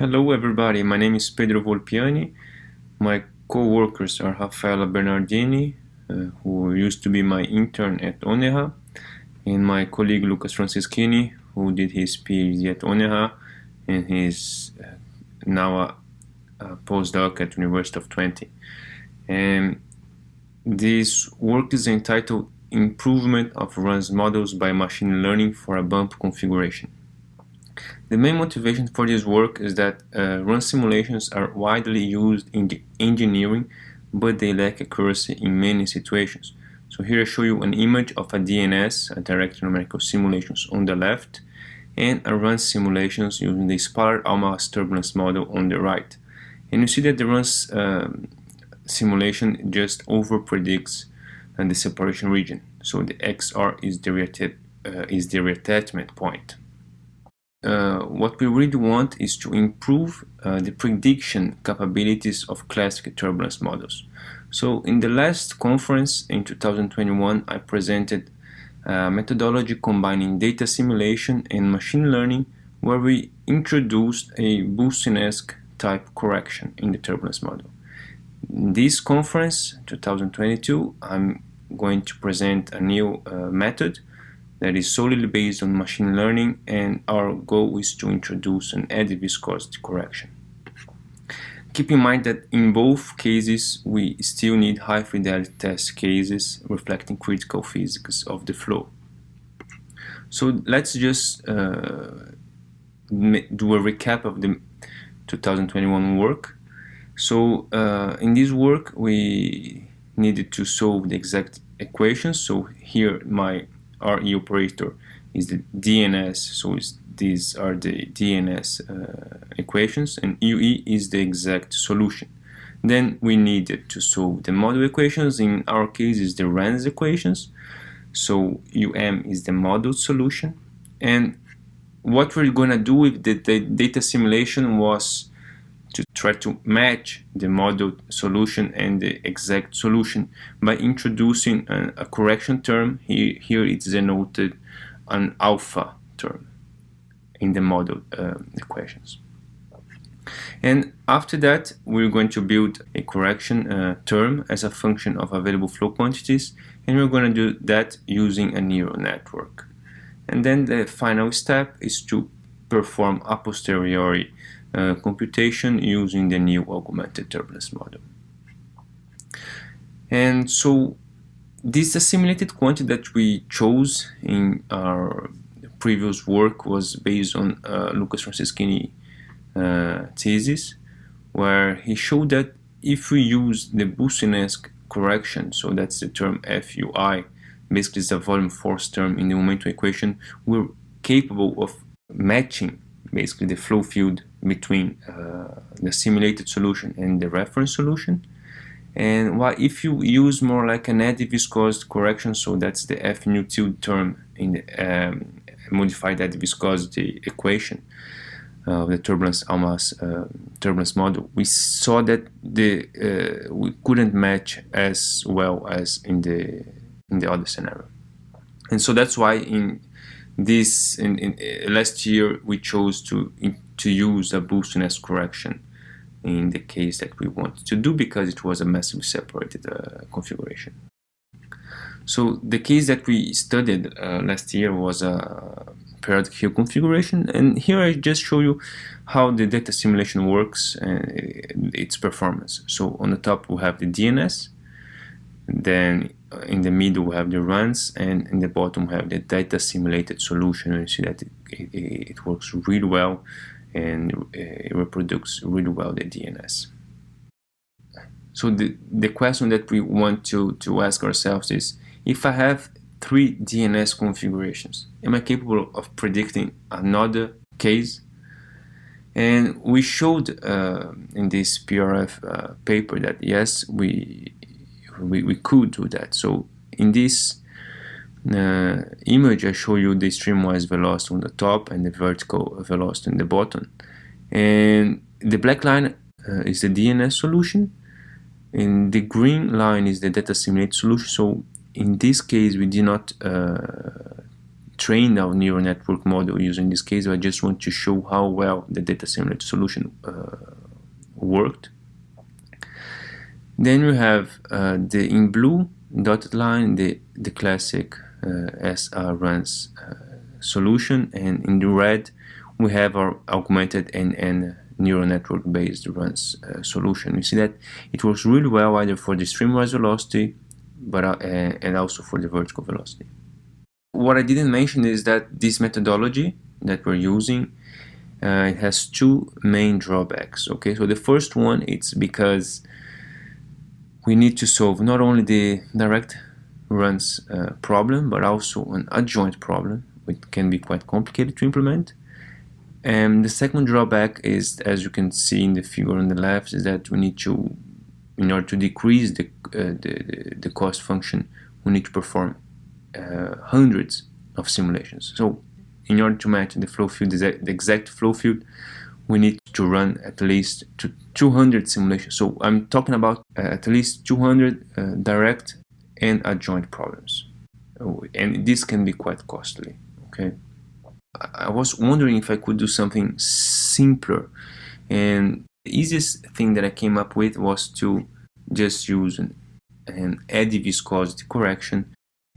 Hello everybody, my name is Pedro Volpiani. My co-workers are Rafaela Bernardini, who used to be my intern at ONERA, and my colleague Lucas Franceschini, who did his PhD at ONERA and he's now a postdoc at University of Twente. And this work is entitled Improvement of Runs Models by Machine Learning for a Bump Configuration. The main motivation for this work is that run simulations are widely used in the engineering, but they lack accuracy in many situations. So here I show you an image of a DNS, a direct numerical simulations, on the left, and a run simulations using the Spallard-Almas turbulence model on the right. And you see that the runs simulation just over-predicts the separation region. So the XR is the reattachment point. What we really want is to improve the prediction capabilities of classic turbulence models. So in the last conference in 2021, I presented a methodology combining data simulation and machine learning, where we introduced a Bayesian-esque type correction in the turbulence model. In this conference, 2022, I'm going to present a new method that is solely based on machine learning, and our goal is to introduce an eddy viscosity correction. Keep in mind that in both cases we still need high fidelity test cases reflecting critical physics of the flow. So let's just do a recap of the 2021 work. So in this work we needed to solve the exact equations. So here my RE operator is the DNS, so these are the DNS equations, and UE is the exact solution. Then we needed to solve the model equations. In our case is the RANS equations, so UM is the model solution. And what we're going to do with the data simulation was to try to match the model solution and the exact solution by introducing a correction term. Here it's denoted an alpha term in the model equations. And after that, we're going to build a correction term as a function of available flow quantities, and we're going to do that using a neural network. And then the final step is to perform a posteriori computation using the new augmented turbulence model. And so this assimilated quantity that we chose in our previous work was based on Lucas Franceschini thesis, where he showed that if we use the Bayesian-esque correction, so that's the term FUI, basically it's a volume force term in the momentum equation, we're capable of matching basically the flow field between the simulated solution and the reference solution. And if you use more like an eddy viscosity correction, so that's the F nu tilde term in the modified eddy viscosity equation of the Turbulence-Almas turbulence model, we saw that we couldn't match as well as in the other scenario. And so that's why in last year we chose to use a Bayesian-esque correction in the case that we wanted to do, because it was a massively separated configuration. So the case that we studied last year was a periodic Hill configuration, and here I just show you how the data simulation works and its performance. So on the top we have the DNS, then in the middle we have the runs, and in the bottom we have the data simulated solution. And you see that it works really well and it reproduces really well the DNS. So the question that we want to ask ourselves is, if I have 3 DNS configurations, am I capable of predicting another case? And we showed in this PRF paper that yes, we could do that. So in this image I show you the streamwise velocity on the top and the vertical velocity on the bottom, and the black line is the DNS solution and the green line is the data simulated solution. So in this case we did not trained our neural network model using this case. I just want to show how well the data simulator solution worked. Then we have in blue dotted line the classic SR-runs solution, and in the red we have our augmented and neural network based runs solution. You see that it works really well either for the streamwise velocity and also for the vertical velocity. What I didn't mention is that this methodology that we're using it has two main drawbacks. Okay, so the first one, it's because we need to solve not only the direct runs problem, but also an adjoint problem, which can be quite complicated to implement. And the second drawback is, as you can see in the figure on the left, is that we need to, in order to decrease the cost function, we need to perform hundreds of simulations. So in order to match the flow field, the exact flow field, we need to run at least 200 simulations. So I'm talking about at least 200 direct and adjoint problems. And this can be quite costly, okay? I was wondering if I could do something simpler, and the easiest thing that I came up with was to just use an eddy viscosity correction.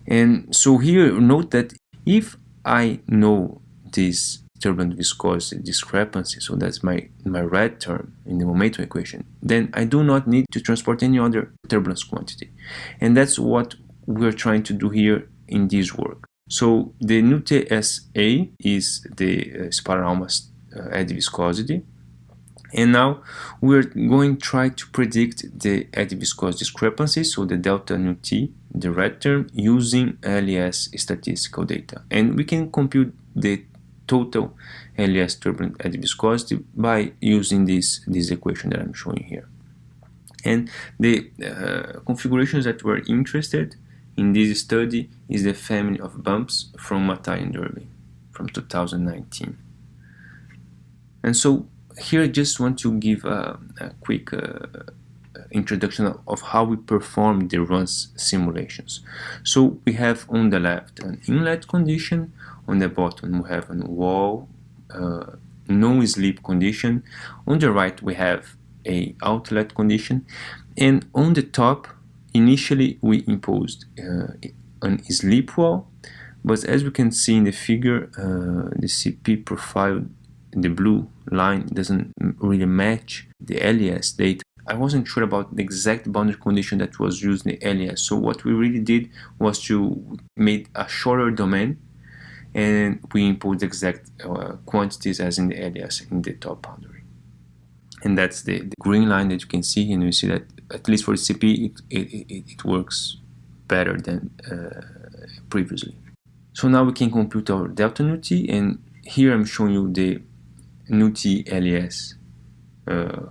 And so here, note that if I know this turbulent viscosity discrepancy, so that's my red term in the momentum equation, then I do not need to transport any other turbulence quantity. And that's what we're trying to do here in this work. So the nut-SA is the spiral eddy viscosity, and now we're going to try to predict the eddy viscosity discrepancy, so the delta nut, the red term, using LES statistical data. And we can compute the total LES turbulent eddy viscosity by using this equation that I'm showing here. And the configurations that we're interested in this study is the family of bumps from Matai and Derby from 2019. And so here I just want to give a quick introduction of how we perform the runs simulations. So we have on the left an inlet condition, on the bottom we have a wall no-slip condition, on the right we have a outlet condition, and on the top initially we imposed an slip wall, but as we can see in the figure, the CP profile, the blue line, doesn't really match the LES data. I wasn't sure about the exact boundary condition that was used in the LES, so what we really did was to make a shorter domain, and we imposed the exact quantities as in the LES in the top boundary. And that's the green line that you can see, and you see that at least for the CP it works better than previously. So now we can compute our delta nut, and here I'm showing you the nut LES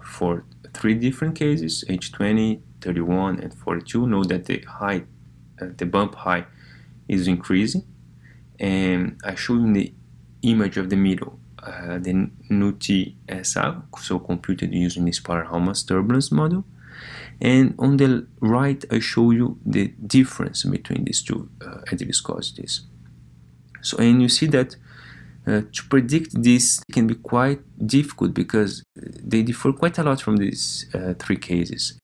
for three different cases, H20, 31, and 42. Note that the height, the bump height is increasing, and I show you in the image of the middle the nut SR, so computed using the Spiral-Helmholtz turbulence model, and on the right I show you the difference between these two eddy viscosities. So, and you see that to predict this can be quite difficult because they differ quite a lot from these three cases.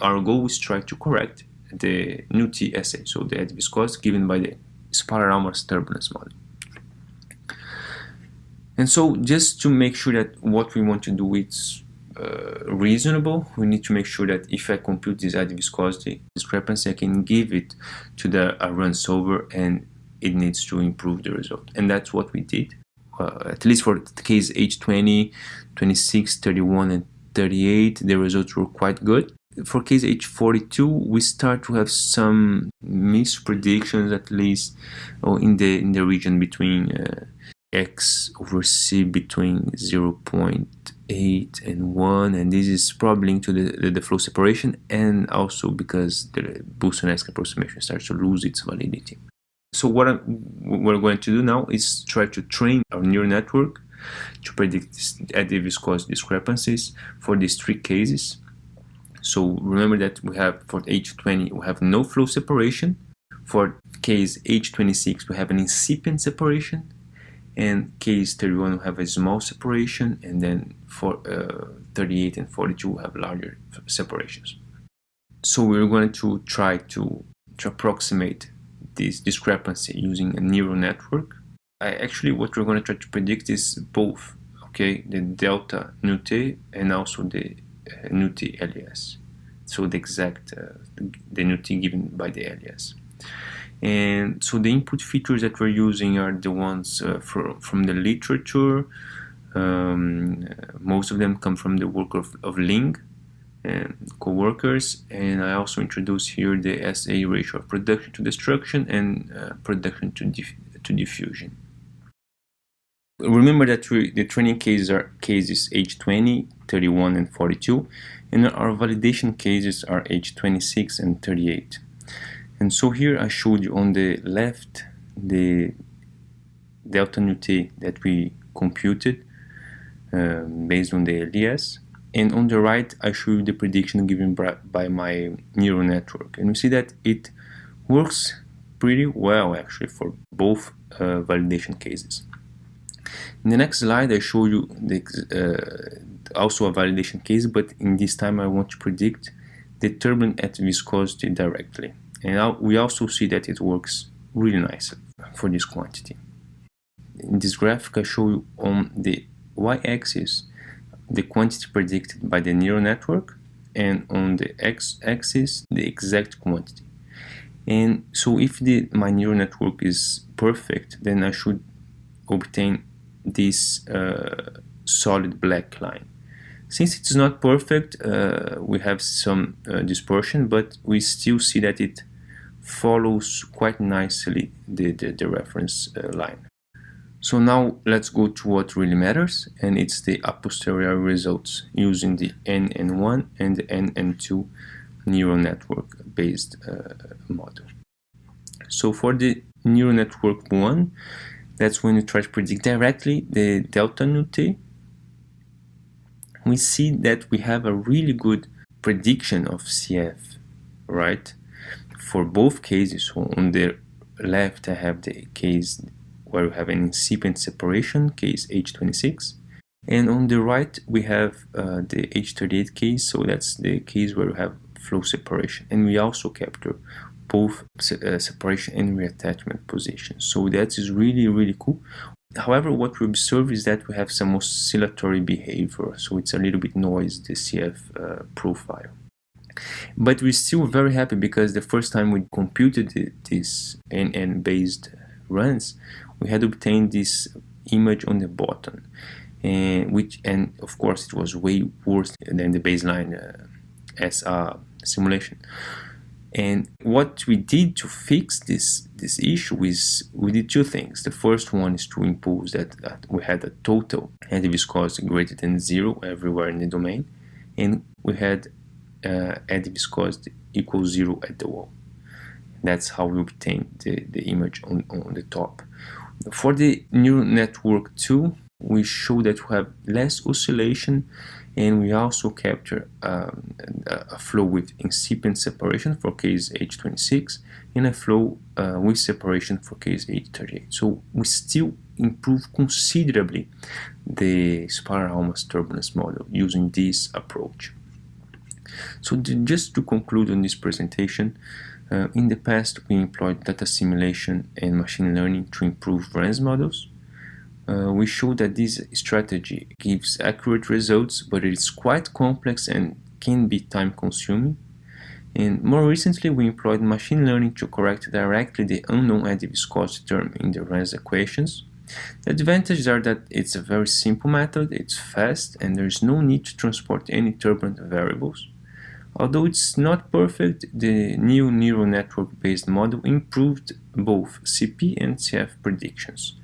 Our goal is to try to correct the nut SA, so the eddy viscosity given by the Spiral-Helmholtz turbulence model. And so just to make sure that what we want to do is reasonable, we need to make sure that if I compute this eddy viscosity discrepancy, I can give it to the run solver, and it needs to improve the result. And that's what we did, at least for the case H20, 26, 31, and 38, the results were quite good. For case H42, we start to have some mispredictions, at least in the region between X over C between 0.8 and 1, and this is probably linked to the flow separation, and also because the Boussonesque approximation starts to lose its validity. So what we're going to do now is try to train our neural network to predict eddy viscosity discrepancies for these three cases. So remember that we have for H20 we have no flow separation. For case H26, we have an incipient separation, and case 31 we have a small separation, and then for 38 and 42 we have larger separations. So we're going to try to approximate this discrepancy using a neural network. Actually, what we're going to try to predict is both, okay, the delta nu t and also the nu t LES. So the exact the nu t given by the LES. And so the input features that we're using are the ones from the literature. Most of them come from the work of Ling and co-workers, and I also introduce here the SA ratio of production to destruction and production to diffusion. Remember that the training cases are cases H20, 31, and 42, and our validation cases are H26 and 38. And so here I showed you on the left the delta nu t that we computed based on the LES, and on the right I show you the prediction given by my neural network, and we see that it works pretty well actually for both validation cases. In the next slide I show you also a validation case, but in this time I want to predict the turbulence at viscosity directly. And we also see that it works really nicely for this quantity. In this graphic I show you on the y-axis the quantity predicted by the neural network, and on the x-axis the exact quantity. And so if my neural network is perfect, then I should obtain this solid black line. Since it's not perfect, we have some dispersion, but we still see that it follows quite nicely the reference line. So now let's go to what really matters, and it's the a posteriori results using the NN1 and the NN2 neural network based model. So for the neural network 1, that's when you try to predict directly the delta nu t. We see that we have a really good prediction of CF, right? For both cases. So on the left I have the case where we have an incipient separation, case H26, and on the right we have the H38 case, so that's the case where we have flow separation, and we also capture both separation and reattachment positions. So that is really cool. However, what we observe is that we have some oscillatory behavior, so it's a little bit noisy, the CF profile. But we're still very happy because the first time we computed this NN based runs, we had obtained this image on the bottom, and of course it was way worse than the baseline SR simulation. And what we did to fix this issue is we did two things. The first one is to impose that we had a total anti-viscosity greater than 0 everywhere in the domain, and we had anti-viscosity equals 0 at the wall. That's how we obtained the image on the top. For the neural network 2, we show that we have less oscillation, and we also capture a flow with incipient separation for case H26 and a flow with separation for case H38. So we still improve considerably the spiral-Helmholtz turbulence model using this approach. So just to conclude on this presentation, in the past we employed data simulation and machine learning to improve RANS models. We showed that this strategy gives accurate results, but it is quite complex and can be time-consuming. And more recently, we employed machine learning to correct directly the unknown anti-viscosity term in the RANS equations. The advantages are that it's a very simple method, it's fast, and there's no need to transport any turbulent variables. Although it's not perfect, the new neural network-based model improved both CP and CF predictions.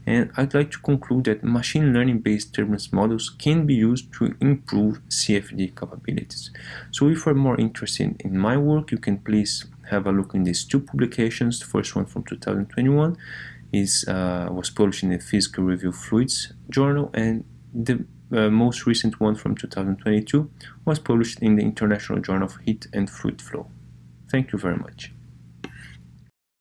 And I'd like to conclude that machine learning-based turbulence models can be used to improve CFD capabilities. So if you're more interested in my work, you can please have a look in these two publications. The first one from 2021 was published in the Physical Review Fluids journal, and the most recent one from 2022 was published in the International Journal of Heat and Fluid Flow. Thank you very much.